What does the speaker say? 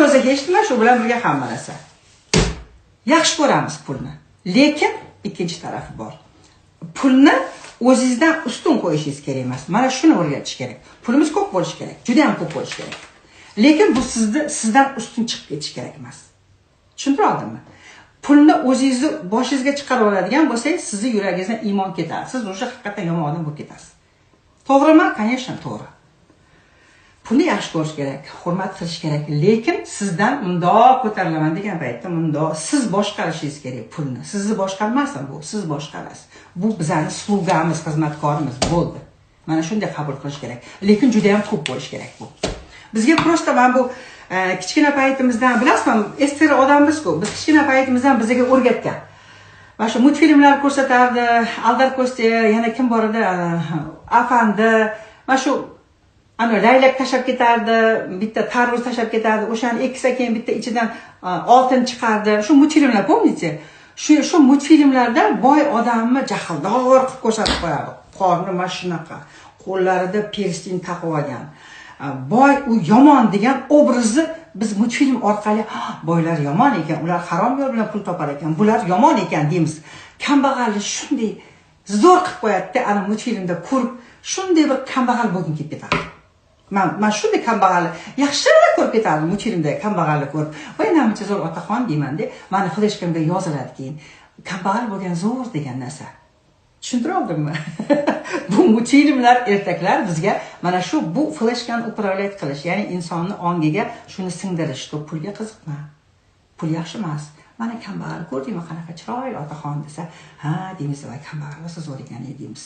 o'zi eshitma, shu bilan birga hamma narsa. Yaxshi ko'ramiz pulni. Lekin ikkinchi tarafi bor. Pulni o'zingizdan ustun qo'yishingiz kerak emas. Mana shuni o'rgatish kerak. Pulimiz ko'p bo'lishi kerak, juda ham ko'p bo'lishi kerak. Lekin bu sizdan ustun chiqib ketish kerak emas. Tushuntirib oldimmi? Pulni o'zingizni boshingizga chiqarib oladigan bo'lsangiz, sizning yuragingizdan iymon ketadi. Siz o'sha haqiqatan yomon odam bo'lib ketasiz. To'g'rimi? Конечно, to'g'ri. Pulni yaxshi ko'rish kerak, hurmat qilish kerak, lekin sizdan mundoq ko'tarilaman degan paytda mundoq siz boshqarishingiz kerak pulni. Sizni boshqarmasin bu, siz boshqarasiz. Bu bizning slugamiz, xizmatkorimiz bo'ldi. Mana shunday qabul qilish kerak. Lekin juda ham ko'p bo'lish kerak bu. Bizga prosta mana bu kichkina paytimizdan bilasizmi, eski odammiz-ku. Biz kichkina paytimizdan bizga o'rgatgan. Mana shu multfilmlar ko'rsatardi, Aldar Ko'sti, yana kim bor edi? Afandi. Mana shu ana laylak tashab ketardi, bitta tarvuz tashab ketardi, o'shani eksa keyin bitta ichidan oltin chiqardi. Shu multfilmlar, помните? Shu multfilmlarda boy odamni jahldor qilib ko'rsatib qo'yadi. Qorni mana shunaqa, qo'llarida perstin taqib olgan. Boy u yomon degan obrazni biz multfilm orqali boylar yomon ekan, ular harom yo'l bilan pul topar ekan, bular yomon ekan deymiz. Kambag'allik shunday zo'r qilib qo'yadi-da, ana multfilmda ko'rib shunday bir kambag'al bo'lgim kelib ketadi. Men shunday kambag'allik yaxshiroq ko'rib ketardim multfilmda kambag'allik ko'rib. Voy namicha zo'r otaxon deyman-da, mani fleshkamga yoziladi keyin. Kambag'al bo'lgan zo'r degan narsa. Tushuntirib oldimmi? Bu multfilmlar ertaklar bizga mana shu bu fleshkani upravlat qilish, ya'ni insonni ongiga shuni singdirish, to pulga qiziqma. Pul yaxshi emas. Mana kambag'al ko'rdingmi, qanaqa chiroyli otaxon desa, ha deymiz, voy kambag'al bo'lsa zo'r ekan deymiz.